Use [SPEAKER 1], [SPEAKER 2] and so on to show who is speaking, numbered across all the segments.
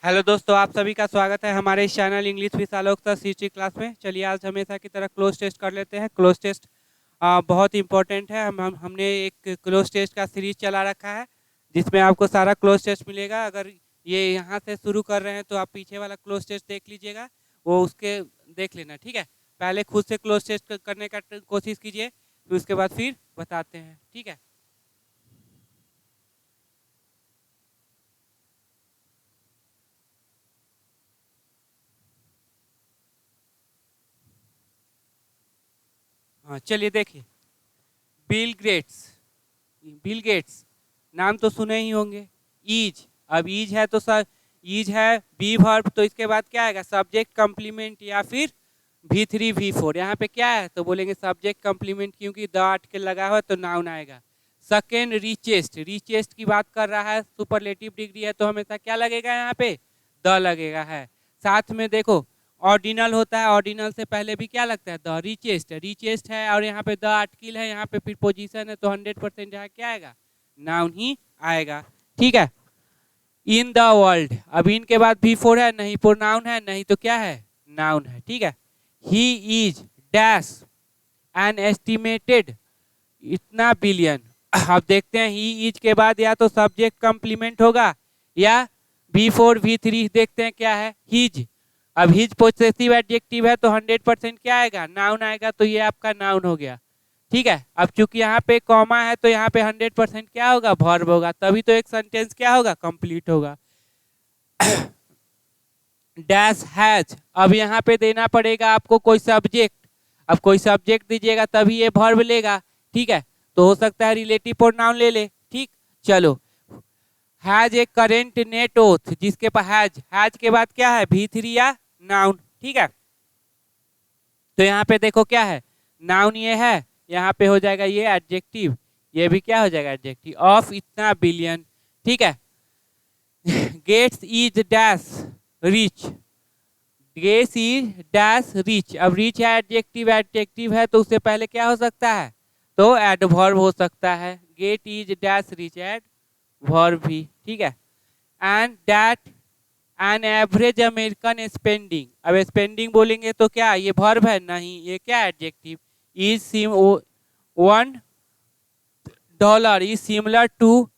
[SPEAKER 1] Hello दोस्तों, आप सभी का स्वागत है हमारे इस channel English with Alok sir history class में। चलिए आज हमेशा की तरह क्लोज टेस्ट कर लेते हैं। क्लोज टेस्ट बहुत इंपॉर्टेंट है। हमने एक क्लोज टेस्ट का सीरीज चला रखा है जिसमें आपको सारा क्लोज टेस्ट मिलेगा। अगर ये यहाँ से शुरू कर रहे हैं तो आप पीछे वाला क्लोज टेस्ट देख लीजिएगा, वो उसके देख लेना, ठीक है। पहले खुद से क्लोज टेस्ट करने का कोशिश कीजिए, फिर उसके बाद फिर बताते हैं, ठीक है। हाँ चलिए देखिए, बिल गेट्स। बिल गेट्स नाम तो सुने ही होंगे। ईज, अब ईज है तो सर ईज है बी वर्ब, तो इसके बाद क्या आएगा? सब्जेक्ट कंप्लीमेंट या फिर V3 V4। यहाँ पे क्या है तो बोलेंगे सब्जेक्ट कंप्लीमेंट, क्योंकि द आर्टिकल लगा हुआ है तो नाउन आएगा। सेकेंड रिचेस्ट, रिचेस्ट की बात कर रहा है, सुपरलेटिव डिग्री है तो हमेशा क्या लगेगा? यहाँ पे द लगेगा है। साथ में देखो ऑर्डिनल होता है, ऑर्डिनल से पहले भी क्या लगता है? द। रिचेस्ट, रिचेस्ट है और यहाँ पे द आर्टिकल है, यहाँ पे प्रीपोजिशन है तो 100% यहाँ क्या आएगा? नाउन ही आएगा, ठीक है। इन द वर्ल्ड, अब इनके बाद V4 है, नहीं प्रोनाउन है, नहीं तो क्या है? नाउन है, ठीक है। He is dash N estimated इतना बिलियन। अब देखते हैं ही इज के बाद या तो सब्जेक्ट कंप्लीमेंट होगा या V4 V3। देखते हैं क्या है? हिज। अब हिज पोसेसिव एडजेक्टिव है तो 100% क्या आएगा? नाउन आएगा, तो ये आपका नाउन हो गया, ठीक है। अब चूंकि यहाँ पे कॉमा है तो यहाँ पे 100% क्या होगा? वर्ब होगा, तभी तो एक सेंटेंस क्या होगा? कंप्लीट होगा। डैश हैज, अब यहाँ पे देना पड़ेगा आपको कोई सब्जेक्ट। अब कोई सब्जेक्ट दीजिएगा तभी ये वर्ब लेगा, ठीक है। तो हो सकता है रिलेटिव प्रोनाउन ले ले, ठीक। चलो, has a current net oath, जिसके पास हैज के बाद क्या है? V3 या नाउन, ठीक है। तो यहाँ पे देखो क्या है? नाउन ये है, यहाँ पे हो जाएगा ये एडजेक्टिव, ये भी क्या हो जाएगा? एडजेक्टिव ऑफ इतना बिलियन, ठीक है। Gates is dash rich, Gates is dash rich. अब रिच है एडजेक्टिव, एडजेक्टिव है तो उससे पहले क्या हो सकता है? तो एडवर्ब हो सकता है। Gate is dash rich, adverb भी, ठीक है। And that an average American spending, अब स्पेंडिंग बोलेंगे तो क्या ये वर्ब है? नहीं, ये क्या adjective. Is $1 is similar to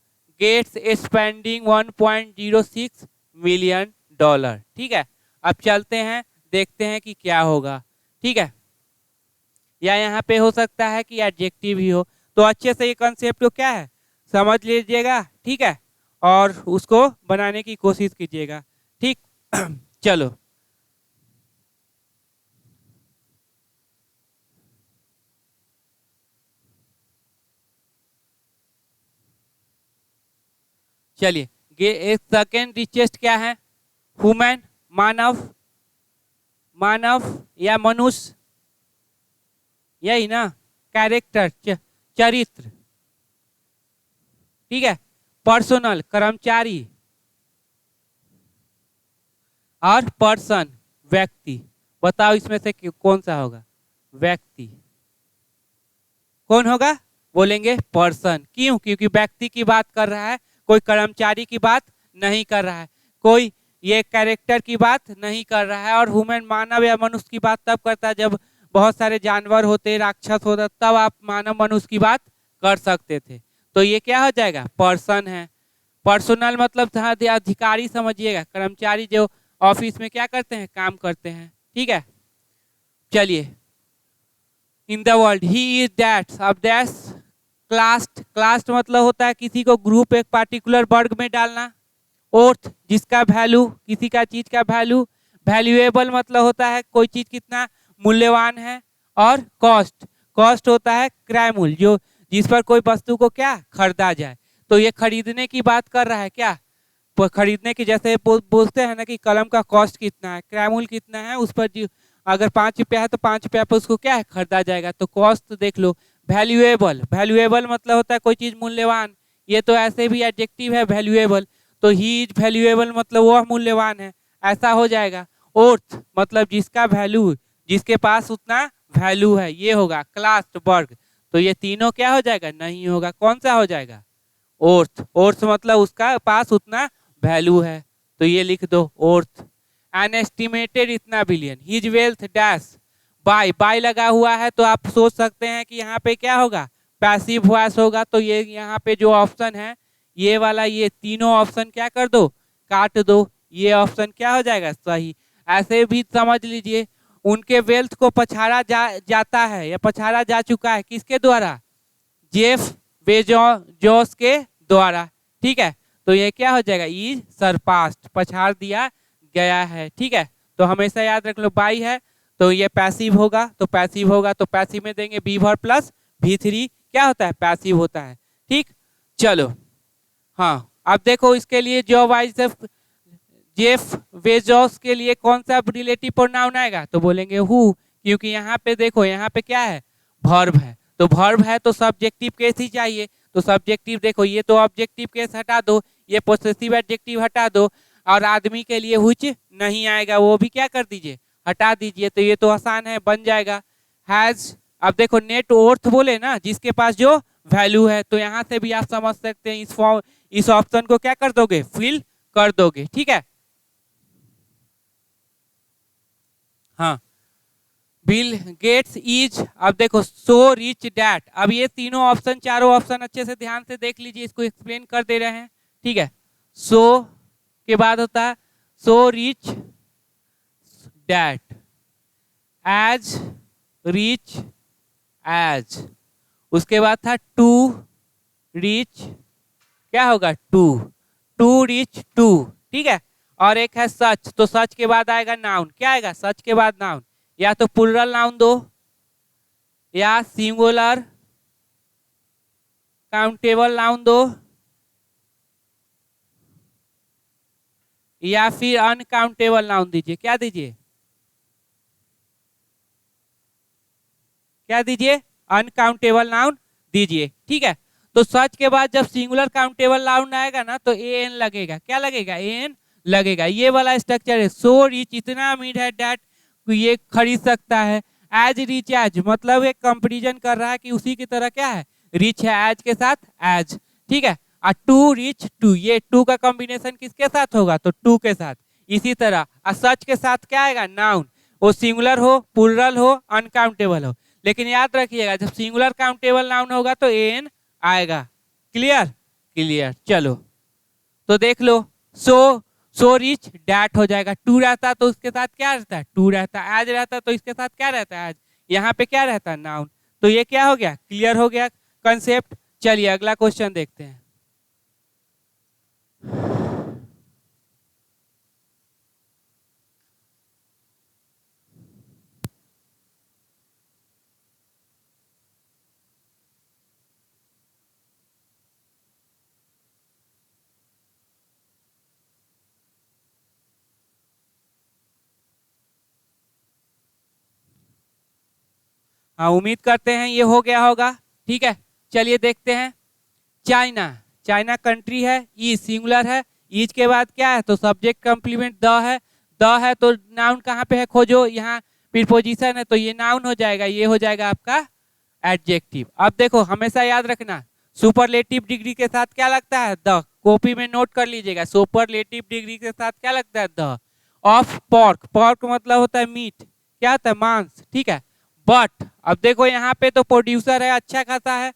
[SPEAKER 1] Gates spending $1.06 million, ठीक है। अब चलते हैं, देखते हैं कि क्या होगा, ठीक है। या यहाँ पे हो सकता है कि एडजेक्टिव ही हो, तो अच्छे से ये कंसेप्ट को क्या है समझ लीजिएगा, ठीक है, और उसको बनाने की कोशिश कीजिएगा, ठीक। चलो, चलिए एक सेकेंड रिचेस्ट क्या है? ह्यूमन, मानव, मानव या मनुष्य, यही ना। कैरेक्टर, चरित्र, ठीक है। पर्सनल, कर्मचारी, और पर्सन, व्यक्ति। बताओ इसमें से कौन सा होगा? व्यक्ति। कौन होगा? बोलेंगे पर्सन। क्यों? क्योंकि व्यक्ति की बात कर रहा है, कोई कर्मचारी की बात नहीं कर रहा है, कोई ये कैरेक्टर की बात नहीं कर रहा है। और ह्यूमन, मानव या मनुष्य की बात तब करता है जब बहुत सारे जानवर होते, राक्षस होता, तब आप मानव मनुष्य की बात कर सकते थे। तो ये क्या हो जाएगा? पर्सन है। पर्सनल मतलब अधिकारी समझिएगा, कर्मचारी जो ऑफिस में क्या करते हैं? काम करते हैं, ठीक है। चलिए, in the world he is that, अब दैट क्लास्ट, क्लास्ट मतलब होता है किसी को ग्रुप, एक पार्टिकुलर वर्ग में डालना। ओर्थ, जिसका वैल्यू, किसी का चीज का वैल्यू। वैल्यूएबल मतलब होता है कोई चीज कितना मूल्यवान है। और कॉस्ट, कॉस्ट होता है क्रयमूल्य, जो जिस पर कोई वस्तु को क्या खरीदा जाए। तो ये खरीदने की बात कर रहा है क्या? खरीदने की, जैसे बोलते हैं ना कि कलम का कॉस्ट कितना है, क्रयमूल्य कितना है, उस पर अगर 5 रुपया है तो 5 रुपया पर उसको क्या है? खरीदा जाएगा। तो कॉस्ट तो देख लो। वैल्यूएबल, वैल्यूएबल मतलब होता है कोई चीज मूल्यवान, ये तो ऐसे भी एडजेक्टिव है वैल्यूएबल। तो ही इज वैल्यूएबल मतलब वह मूल्यवान है, ऐसा हो जाएगा। ओर्थ मतलब जिसका वैल्यू, जिसके पास उतना वैल्यू है, ये होगा। क्लास, वर्ग, तो ये तीनों क्या हो जाएगा? नहीं होगा। कौन सा हो जाएगा? ओर्थ, ओर्थ मतलब उसका पास उतना वैल्यू है, तो ये लिख दो ओर्थ। एन एस्टिमेटेड इतना billion, his wealth dash, by लगा हुआ है तो आप सोच सकते हैं कि यहाँ पे क्या होगा, पैसिव वॉइस होगा। तो ये यहाँ पे जो ऑप्शन है ये वाला, ये तीनों ऑप्शन क्या कर दो, काट दो, ये ऑप्शन क्या हो जाएगा सही। ऐसे भी समझ लीजिए उनके वेल्थ को पछाड़ा जाता है या पछाड़ा जा चुका है, किसके द्वारा, जेफ बेजोस के द्वारा। ठीक है, तो ये क्या हो जाएगा, इज सरपास्ट, पछाड़ दिया गया है। ठीक है, तो हमेशा याद रख लो बाई है तो ये पैसिव होगा, तो पैसिव होगा तो पैसिव में देंगे बी वर्ब प्लस V3 क्या होता है, पैसिव होता है। ठीक, चलो हाँ अब देखो इसके लिए जो वाइज जेफ बेजोस के लिए कौन सा रिलेटिव प्रोनाउन आएगा, तो बोलेंगे हु, क्योंकि यहाँ पे देखो यहाँ पे क्या है, वर्ब है, तो वर्ब है तो सब्जेक्टिव केस ही चाहिए। तो सब्जेक्टिव देखो ये तो ऑब्जेक्टिव केस हटा दो, ये पोसेसिव एडजेक्टिव हटा दो, और आदमी के लिए हुच नहीं आएगा, वो भी क्या कर दीजिए, हटा दीजिए। तो ये तो आसान है, बन जाएगा हैज। अब देखो नेट वर्थ बोले ना, जिसके पास जो वैल्यू है, तो यहाँ से भी आप समझ सकते हैं इस ऑप्शन को क्या कर दोगे, फिल कर दोगे। ठीक है, हाँ बिल गेट्स इज, अब देखो सो रिच डैट। अब ये तीनों ऑप्शन, चारों ऑप्शन अच्छे से ध्यान से देख लीजिए, इसको एक्सप्लेन कर दे रहे हैं। ठीक है, सो के बाद होता है so rich that, as rich as, उसके बाद था टू रिच, क्या होगा टू रिच टू। ठीक है, और एक है सच, तो सच के बाद आएगा नाउन, क्या आएगा सच के बाद नाउन, या तो प्लूरल नाउन दो या सिंगुलर काउंटेबल नाउन दो या फिर अनकाउंटेबल नाउन दीजिए। क्या दीजिए, क्या दीजिए, अनकाउंटेबल नाउन दीजिए। ठीक है, तो सच के बाद जब सिंगुलर काउंटेबल नाउन आएगा ना तो एन लगेगा, क्या लगेगा, एन लगेगा। ये वाला स्ट्रक्चर है, सो रिच इतना अमीर है डैट ये खरीद सकता है, एज रिच एज मतलब एक कंपैरिजन कर रहा है कि उसी की तरह क्या है, रिच है, एज के साथ एज। ठीक है, और टू रिच टू, ये टू का कॉम्बिनेशन किसके साथ होगा, तो टू के साथ। इसी तरह सच के साथ क्या आएगा, नाउन, वो सिंगुलर हो प्लूरल हो अनकाउंटेबल हो, लेकिन याद रखिएगा जब सिंगुलर काउंटेबल नाउन होगा तो एन आएगा। Clear, clear. चलो तो देख लो, सो रिच डैट हो जाएगा, टू रहता तो उसके साथ क्या रहता है, टू रहता, एज रहता तो इसके साथ क्या रहता है, एज, यहाँ पे क्या रहता है, नाउन। तो ये क्या हो गया, क्लियर हो गया कंसेप्ट। चलिए अगला क्वेश्चन देखते हैं। हाँ उम्मीद करते हैं ये हो गया होगा। ठीक है, चलिए देखते हैं। चाइना, चाइना कंट्री है, ई सिंगुलर है, ईज के बाद क्या है, तो सब्जेक्ट कंप्लीमेंट द है तो नाउन कहाँ पे है खोजो, यहाँ प्रीपोजिशन है तो ये नाउन हो जाएगा, ये हो जाएगा आपका एडजेक्टिव। अब देखो हमेशा याद रखना सुपरलेटिव डिग्री के साथ क्या लगता है, द, कॉपी में नोट कर लीजिएगा, सुपरलेटिव डिग्री के साथ क्या लगता है, द। ऑफ पोर्क, पोर्क मतलब होता है मीट, क्या होता है, मांस। ठीक है, बट अब देखो यहाँ पे तो प्रोड्यूसर है, अच्छा खासा है,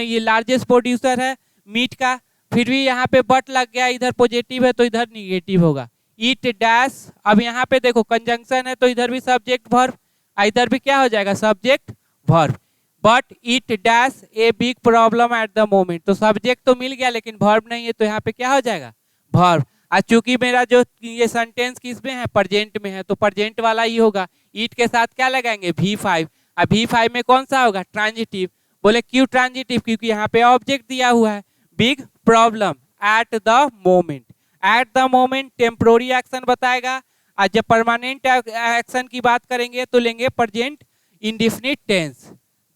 [SPEAKER 1] ये लार्जेस्ट प्रोड्यूसर है मीट का, फिर भी यहाँ पे बट लग गया, इधर पॉजिटिव है तो इधर निगेटिव होगा। इट डैश, अब यहाँ पे देखो कंजंक्शन है तो इधर भी सब्जेक्ट वर्ब, इधर भी क्या हो जाएगा, subject verb. But it dash a big problem at the moment, तो सब्जेक्ट तो मिल गया लेकिन वर्ब नहीं है, तो यहाँ पे क्या हो जाएगा, वर्ब। आज चूंकि मेरा जो ये सेंटेंस किस में है, प्रेजेंट में है, तो प्रेजेंट वाला ही होगा। इट के साथ क्या लगाएंगे, V5। अब V5 में कौन सा होगा, ट्रांजिटिव। बोले क्यों ट्रांजिटिव, क्योंकि यहाँ पे ऑब्जेक्ट दिया हुआ है, big problem at the moment. At the moment temporary action बताएगा, और जब परमानेंट एक्शन की बात करेंगे तो लेंगे present indefinite tense.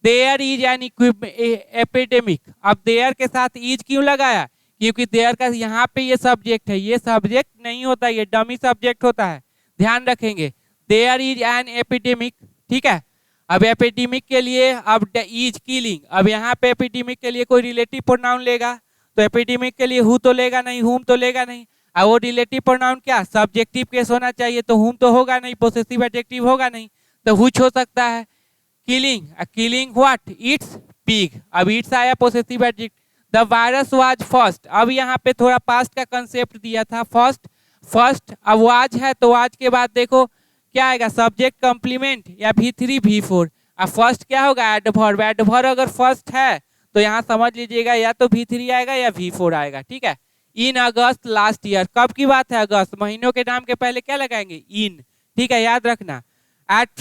[SPEAKER 1] There is an epidemic, अब देयर के साथ इज क्यों लगाया, क्योंकि देयर का यहाँ पे ये सब्जेक्ट है, ये सब्जेक्ट नहीं होता, ये डमी सब्जेक्ट होता है, ध्यान रखेंगे। देयर इज एन एपिडेमिक, ठीक है। अब एपिडेमिक के लिए अब इज किलिंग, अब यहाँ पे एपिडेमिक के लिए कोई रिलेटिव प्रोनाउन लेगा, तो एपिडेमिक के लिए हु तो लेगा नहीं, हुम तो लेगा नहीं। और वो रिलेटिव प्रोनाउन क्या सब्जेक्टिव केस होना चाहिए, तो हुम तो होगा नहीं, पोसेसिव एडजेक्टिव होगा नहीं, तो व्हिच हो सकता है। Killing, killing what it's pig, अब इट्स आया possessive adjective. The virus was first, अब यहाँ पे थोड़ा पास्ट का कंसेप्ट दिया था, फर्स्ट फर्स्ट, अब वाज है तो वाज के बाद देखो क्या आएगा सब्जेक्ट कंप्लीमेंट या V3 V4। अब फर्स्ट क्या होगा एडवर्ब, एडवर्ब अगर फर्स्ट है तो यहाँ समझ लीजिएगा या तो V3 आएगा या V4 आएगा, ठीक है। इन अगस्त लास्ट ईयर, कब की बात है अगस्त, महीनों के नाम के पहले क्या लगाएंगे इन, ठीक है याद रखना। At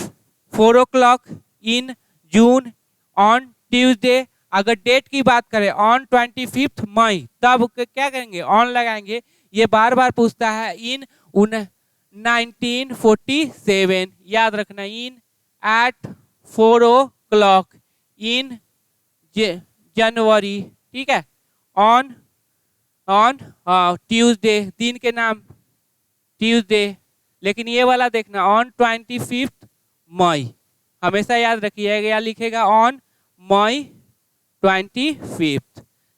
[SPEAKER 1] 4 o'clock in June on Tuesday, अगर डेट की बात करें ऑन 25 मई, तब क्या करेंगे ऑन लगाएंगे। ये बार बार पूछता है इन 1947, याद रखना इन एट 4 o'clock इन जनवरी, ठीक है। ऑन ऑन ट्यूसडे, दिन के नाम ट्यूसडे, लेकिन ये वाला देखना ऑन 25 मई, हमेशा याद रखिएगा, या लिखेगा ऑन मई 25,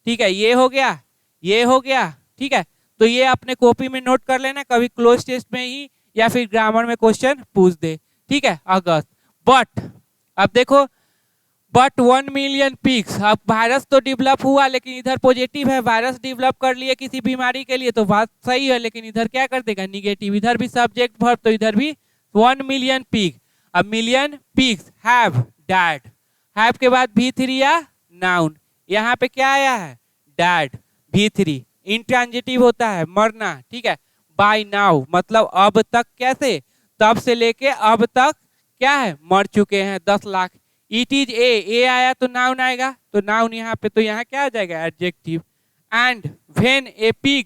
[SPEAKER 1] ठीक है। ये हो गया, ये हो गया, ठीक है। तो ये अपने कॉपी में नोट कर लेना, कभी क्लोज टेस्ट में ही या फिर ग्रामर में क्वेश्चन पूछ दे, ठीक है। अगस्त, बट अब देखो बट 1 मिलियन पिग्स, अब वायरस तो डेवलप हुआ लेकिन इधर पॉजिटिव है, वायरस डेवलप कर लिए किसी बीमारी के लिए तो बात सही है, लेकिन इधर क्या कर देगा निगेटिव, इधर भी सब्जेक्ट वर्ब तो इधर भी 1 मिलियन पिग। अब million pigs have died, have के बाद V3 या नाउन, यहाँ पे क्या आया है डाइड, V3 इंट्रांजिटिव होता है मरना, ठीक है। बाय नाउ मतलब अब तक, कैसे तब से लेके अब तक क्या है मर चुके हैं 10 लाख। इट इज ए आया तो नाउन आएगा, तो नाउन यहाँ पे, तो यहाँ क्या आ जाएगा adjective. And when A pig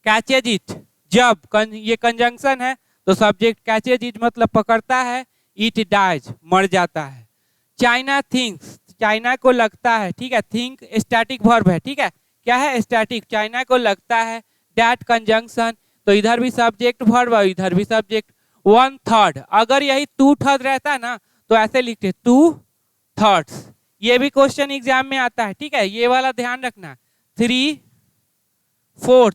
[SPEAKER 1] catches it, जब ये कंजंक्शन है तो सब्जेक्ट कैचेज इट मतलब पकड़ता है, इट डाइज मर जाता है। चाइना थिंक्स, चाइना को लगता है, ठीक है। थिंक स्टैटिक वर्ब है, ठीक है, क्या है स्टैटिक, चाइना को लगता है। दैट कंजंक्शन, तो इधर भी सब्जेक्ट वर्ब और इधर भी सब्जेक्ट। 1/3, अगर यही 2/3 रहता ना तो ऐसे लिखते 2/3, ये भी क्वेश्चन एग्जाम में आता है, ठीक है, ये वाला ध्यान रखना। 3/4,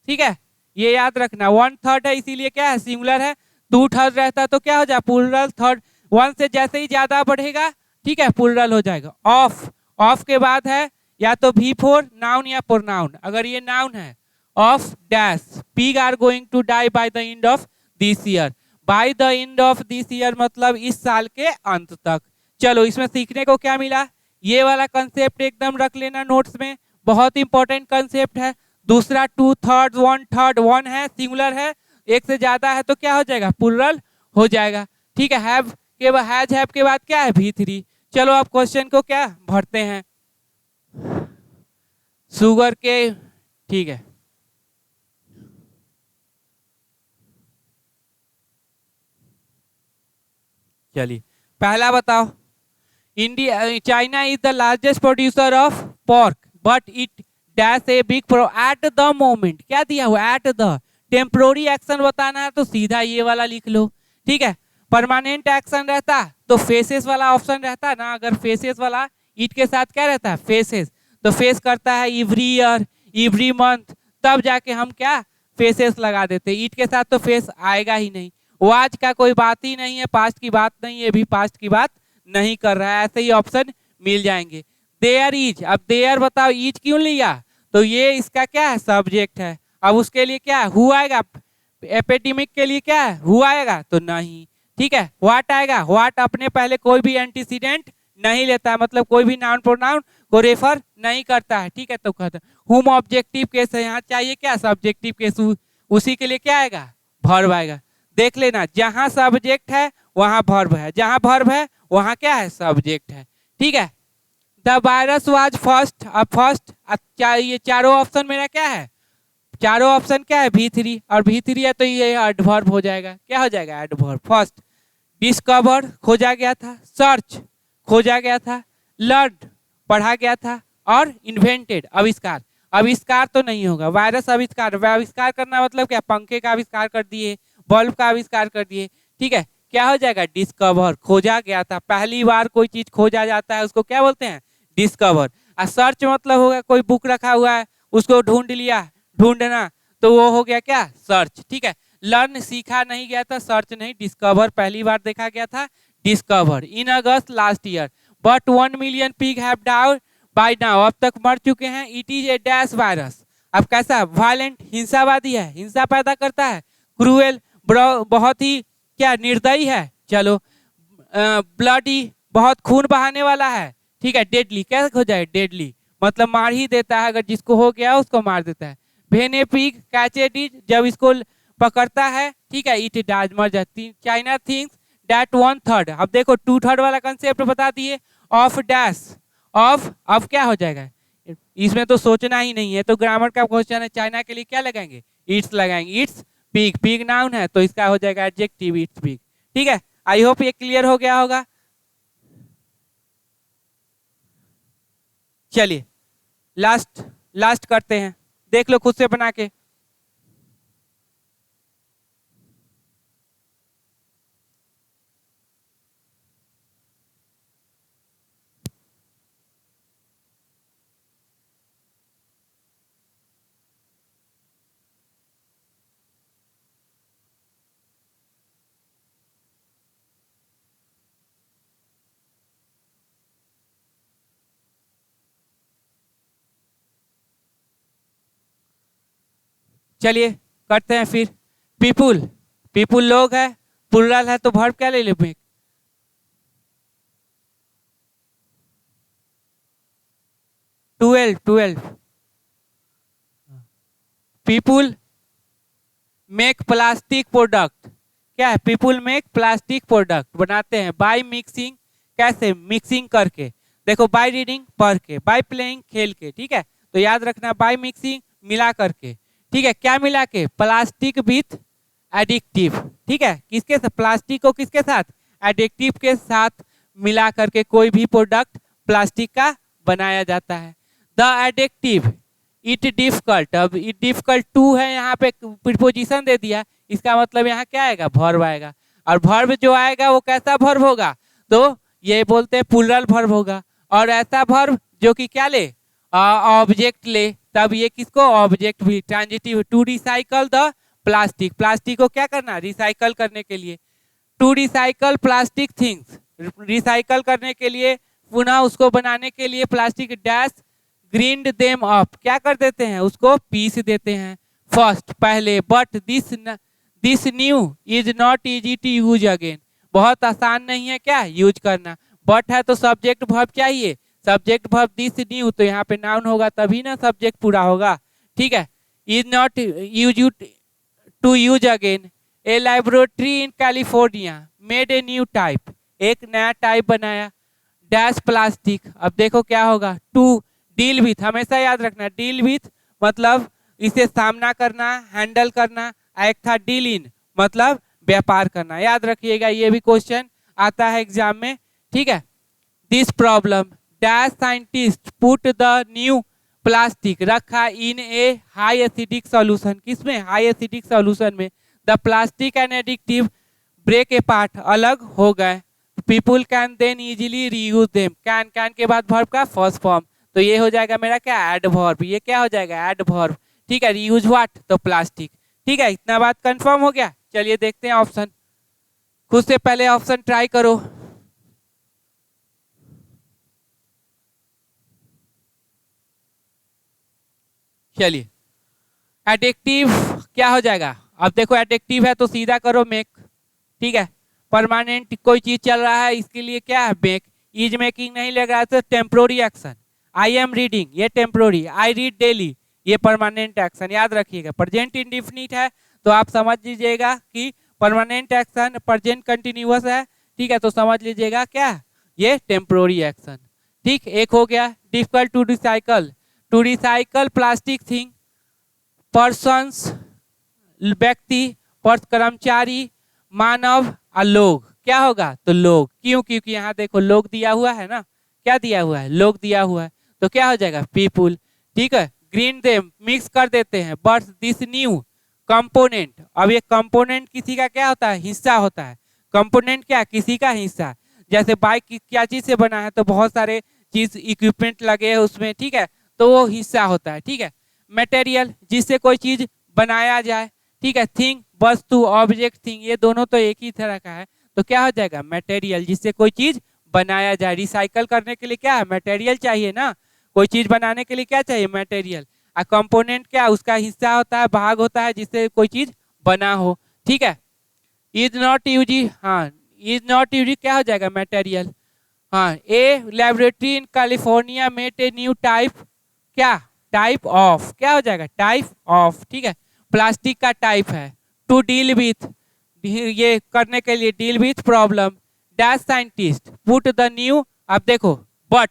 [SPEAKER 1] ठीक है, ये याद रखना। 1/3 है इसीलिए क्या है सिंगुलर है, 2/3 रहता है तो क्या हो जाए प्लूरल, थर्ड 1 से जैसे ही ज्यादा बढ़ेगा, ठीक है, प्लूरल हो जाएगा। ऑफ, ऑफ के बाद है या तो V4 नाउन या प्रोनाउन, अगर ये नाउन है of dash, pig are going to die by the end of this year, by the end of this year मतलब इस साल के अंत तक। चलो इसमें सीखने को क्या मिला, ये वाला कंसेप्ट एकदम रख लेना नोट्स में, बहुत इंपॉर्टेंट कंसेप्ट है। दूसरा 2/3 1/3, 1 है सिंगुलर है, एक से ज्यादा है तो क्या हो जाएगा प्लूरल हो जाएगा, ठीक है। हैव के बाद हैज हैव के बाद क्या है V3। चलो अब क्वेश्चन को क्या भरते हैं, शुगर के, ठीक है। चलिए पहला बताओ, India China is the largest producer of pork but it dash a big pro at the moment, क्या दिया हुआ एट द, टेम्पोररी एक्शन बताना है तो सीधा ये वाला लिख लो, ठीक है। परमानेंट एक्शन रहता तो फेसेस वाला ऑप्शन रहता ना, अगर फेसेस वाला इट के साथ क्या रहता है फेसेस, तो फेस करता है एवरी ईयर एवरी मंथ, तब जाके हम क्या फेसेस लगा देते, इट के साथ तो फेस आएगा ही नहीं। वो आज का कोई बात ही नहीं है, पास्ट की बात नहीं है, भी पास्ट की बात नहीं कर रहा है, ऐसे ही ऑप्शन मिल जाएंगे। देयर इज, अब देयर बताओ इज क्यों लिया, तो ये इसका क्या है सब्जेक्ट है, अब उसके लिए क्या है हु आएगा, एपिडेमिक के लिए क्या है हु आएगा तो नहीं, ठीक है। व्हाट आएगा, व्हाट अपने पहले कोई भी एंटीसीडेंट नहीं लेता है, मतलब कोई भी नाउन प्रोनाउन को रेफर नहीं करता है, ठीक है। तो कहते हैं हुम ऑब्जेक्टिव केस है, यहाँ चाहिए क्या सब्जेक्टिव केस, उसी के लिए क्या आएगा वर्ब आएगा। देख लेना जहां सब्जेक्ट है वहां वर्ब है, जहां वर्ब है वहां क्या है सब्जेक्ट है, ठीक है। द वायरस वाज फर्स्ट, अब फर्स्ट, ये चारों ऑप्शन मेरा क्या है, चारों ऑप्शन क्या है V3, और V3 है तो ये एडवर्ब हो जाएगा, क्या हो जाएगा एडवर्ब। फर्स्ट डिस्कवर खोजा गया था, सर्च खोजा गया था, लर्न पढ़ा गया था, और इन्वेंटेड आविष्कार, आविष्कार तो नहीं होगा, वायरस आविष्कार, आविष्कार करना मतलब क्या पंखे का आविष्कार कर दिए, बल्ब का आविष्कार कर दिए, ठीक है। क्या हो जाएगा डिस्कवर, खोजा गया था, पहली बार कोई चीज खोजा जाता है उसको क्या बोलते हैं डिस्कवर। सर्च मतलब होगा कोई बुक रखा हुआ है उसको ढूंढ लिया, ढूंढना, तो वो हो गया क्या, सर्च। ठीक है, लर्न सीखा नहीं गया था, सर्च नहीं, डिस्कवर पहली बार देखा गया था, discover in August last year. But 1 million pig have died by now, अब तक मर चुके हैं। It is a dash virus, अब कैसा, वायलेंट, हिंसावादी है, हिंसा पैदा करता है, क्रूएल, बहुत ही क्या, निर्दयी है, चलो, ब्लडी, बहुत खून बहाने वाला है, ठीक है, डेडली, क्या हो जाए, डेडली, मतलब मार ही देता है, अगर जिसको हो गया उसको मार देता है। भेने पिग कैचेड इट, जब इसको पकड़ता है, ठीक है, इट डाज, मर जाती। चाइना थिंग्स दैट 1/3, अब देखो 2/3 वाला कंसेप्ट बता दिए, ऑफ डैश, ऑफ, अब क्या हो जाएगा, इसमें तो सोचना ही नहीं है, तो ग्रामर का क्वेश्चन है, चाइना के लिए क्या लगाएंगे, इट्स लगाएंगे, इट्स पिग, पिग नाउन है तो इसका हो जाएगा एडजेक्टिव, इट्स पिग। ठीक है, आई होप ये क्लियर हो गया होगा। चलिए लास्ट लास्ट करते हैं, देख लो खुद से बना के। चलिए करते हैं फिर। पीपुल, पीपुल लोग है, प्लुरल है तो वर्ब क्या ले ले, twelve, 12 people make plastic product, क्या है, पीपुल मेक प्लास्टिक प्रोडक्ट बनाते हैं बाय मिक्सिंग, कैसे, मिक्सिंग करके, देखो बाय रीडिंग पढ़ के, बाय प्लेइंग खेल के, ठीक है, तो याद रखना बाय मिक्सिंग मिला करके, ठीक है, क्या मिला के, प्लास्टिक विथ एडिक्टिव, ठीक है, किसके साथ, प्लास्टिक को किसके साथ, एडिक्टिव के साथ मिला करके कोई भी प्रोडक्ट प्लास्टिक का बनाया जाता है। द एडिक्टिव इट डिफिकल्ट, अब इट डिफिकल्ट टू है, यहाँ पे प्रीपोजिशन दे दिया, इसका मतलब यहाँ क्या आएगा, वर्ब आएगा, और वर्ब जो आएगा वो कैसा वर्ब होगा, तो ये बोलते हैं प्लुरल वर्ब होगा, और ऐसा वर्ब जो कि क्या ले, ऑब्जेक्ट ले, तब ये किसको, ऑब्जेक्ट भी, transitive, to recycle the plastic, plastic को क्या करना, रिसाइकल करने के लिए, to recycle plastic things, recycle करने के लिए, पुनः उसको बनाने के लिए, plastic dash grind them up, क्या कर देते हैं, उसको पीस देते हैं, फर्स्ट पहले, but this new is not easy to use again, बहुत आसान नहीं है क्या, यूज करना, बट है तो सब्जेक्ट वर्ब चाहिए, सब्जेक्ट वर्ब दिस न्यू, तो यहाँ पे नाउन होगा तभी ना सब्जेक्ट पूरा होगा, ठीक है, is not use to use again, a laboratory in California made a new type, एक नया टाइप बनाया, डैश प्लास्टिक, अब देखो क्या होगा, टू डील विथ, हमेशा याद रखना, डील विथ मतलब इसे सामना करना, हैंडल करना, एक था डील इन मतलब व्यापार करना, याद रखिएगा, ये भी क्वेश्चन आता है एग्जाम में, ठीक है। This problem dash scientist put the new plastic, रखा in a high acidic solution, किसमें, हाई एसिडिक सॉल्यूशन में, द प्लास्टिक एंड एडिक्टिव ब्रेक ए पार्ट, अलग हो गए, people can then easily reuse them, can के बाद वर्ब का फर्स्ट फॉर्म, तो ये हो जाएगा मेरा क्या, एडवर्ब, ये क्या हो जाएगा, एडवर्ब, ठीक है, रीयूज व्हाट, तो प्लास्टिक, ठीक है, इतना बात कंफर्म हो गया। चलिए देखते हैं ऑप्शन, खुद से पहले ऑप्शन ट्राई करो। चलिए एडिक्टिव क्या हो जाएगा, अब देखो एडिक्टिव है तो सीधा करो मेक, ठीक है, परमानेंट कोई चीज चल रहा है इसके लिए क्या है, मेक, इज मेकिंग नहीं लग रहा है तो temporary action, I am reading ये टेम्पोररी, आई रीड डेली ये परमानेंट एक्शन, याद रखिएगा, प्रेजेंट इंडिफिनिट है तो आप समझ लीजिएगा कि परमानेंट एक्शन प्रेजेंट कंटिन्यूअस है, ठीक है, तो समझ लीजिएगा क्या, ये टेम्पोररी एक्शन, ठीक, एक हो गया। Difficult to recycle plastic thing, persons व्यक्ति, कर्मचारी, मानव और लोग, क्या होगा, तो लोग, क्यों, क्योंकि यहाँ देखो लोग दिया हुआ है ना, क्या दिया हुआ है, लोग दिया हुआ है, तो क्या हो जाएगा, पीपुल, ठीक है, ग्रीन देम मिक्स कर देते हैं, बट दिस न्यू कंपोनेंट, अब ये कंपोनेंट किसी का क्या होता है, हिस्सा होता है, कंपोनेंट क्या, किसी का हिस्सा, जैसे बाइक क्या चीज से बना है, तो बहुत सारे चीज इक्विपमेंट लगे हैं उसमें, ठीक है, तो वो हिस्सा होता है, ठीक है, मटेरियल जिससे कोई चीज बनाया जाए, ठीक है। थिंग वस्तु, ऑब्जेक्ट थिंग, ये दोनों तो एक ही तरह का है, तो क्या हो जाएगा मटेरियल जिससे कोई चीज बनाया जाए। रिसाइकल करने के लिए क्या है मटेरियल चाहिए ना, कोई चीज बनाने के लिए क्या चाहिए मटेरियल। आ कंपोनेंट क्या उसका हिस्सा होता है, भाग होता है जिससे कोई चीज बना हो, ठीक है। इज नॉट यूजी, हाँ इज नॉट यूजी क्या हो जाएगा मटेरियल। हाँ a laboratory in California made a new type, क्या टाइप ऑफ, क्या हो जाएगा टाइप ऑफ, ठीक है। प्लास्टिक का टाइप है। टू डील विथ, ये करने के लिए, deal with problem, dash scientist put the new, अब देखो बट,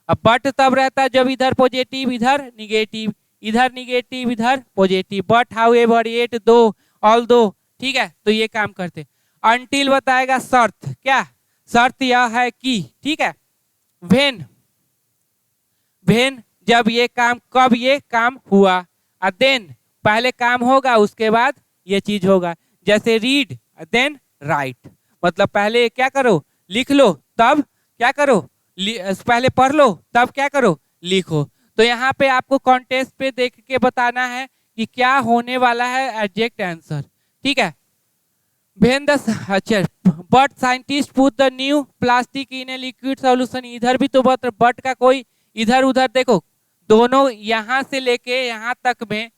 [SPEAKER 1] अब बट तब रहता है जब इधर पॉजिटिव इधर निगेटिव, इधर निगेटिव इधर positive, but how ever eight दो ऑल दो, ठीक है। तो ये काम करते। अनटिल बताएगा शर्त, क्या शर्त यह है कि, ठीक है। वेन, वेन जब ये काम, कब ये काम हुआ, देन पहले काम होगा उसके बाद ये चीज होगा। जैसे रीड देन राइट, मतलब पहले क्या करो लिख लो, तब क्या करो पहले पढ़ लो तब क्या करो लिखो। तो यहाँ पे आपको कॉन्टेस्ट पे देख के बताना है कि क्या होने वाला है एग्जैक्ट आंसर, ठीक है। वेन द, अच्छा but scientist put the new plastic in a liquid solution, इधर भी तो बट का कोई इधर उधर देखो, दोनों यहाँ से लेके यहाँ तक में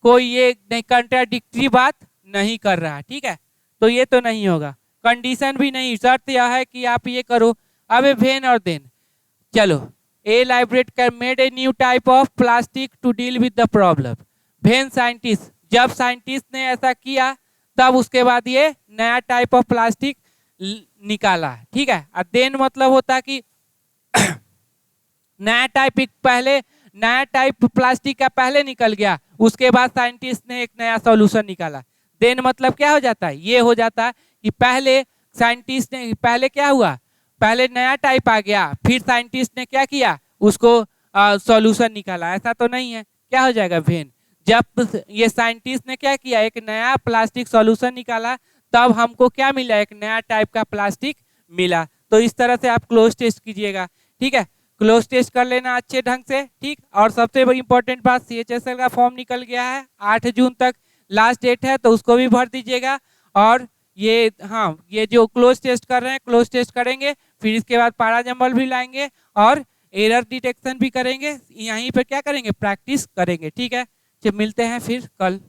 [SPEAKER 1] कोई ये नहीं कंट्राडिक्टरी बात नहीं कर रहा, ठीक है। तो ये तो नहीं होगा, कंडीशन भी नहीं, शर्त यह है कि आप ये करो। अब वेन और देन, चलो ए लाइब्रेट can made a new type of plastic to deal with the problem. When scientist, जब साइंटिस्ट ने ऐसा किया तब उसके बाद ये नया टाइप ऑफ प्लास्टिक निकाला, ठीक है। और देन मतलब होता है कि नया टाइप, पहले नया टाइप प्लास्टिक का पहले निकल गया, उसके बाद साइंटिस्ट ने एक नया सॉल्यूशन निकाला। देन मतलब क्या हो जाता है, ये हो जाता है कि पहले साइंटिस्ट ने, पहले क्या हुआ, पहले नया टाइप आ गया, फिर साइंटिस्ट ने क्या किया उसको सॉल्यूशन निकाला, ऐसा तो नहीं है। क्या हो जाएगा वेन, जब ये साइंटिस्ट ने क्या किया एक नया प्लास्टिक सॉल्यूशन निकाला, तब हमको क्या मिला एक नया टाइप का प्लास्टिक मिला। तो इस तरह से आप क्लोज टेस्ट कीजिएगा, ठीक है। क्लोज टेस्ट कर लेना अच्छे ढंग से, ठीक। और सबसे बड़ी इंपॉर्टेंट बात, CHSL का फॉर्म निकल गया है, 8 जून तक लास्ट डेट है, तो उसको भी भर दीजिएगा। और ये, हाँ ये जो क्लोज टेस्ट कर रहे हैं क्लोज टेस्ट करेंगे, फिर इसके बाद पैरा जंबल भी लाएंगे और एरर डिटेक्शन भी करेंगे, यहीं पर क्या करेंगे प्रैक्टिस करेंगे, ठीक है। जब मिलते हैं फिर कल।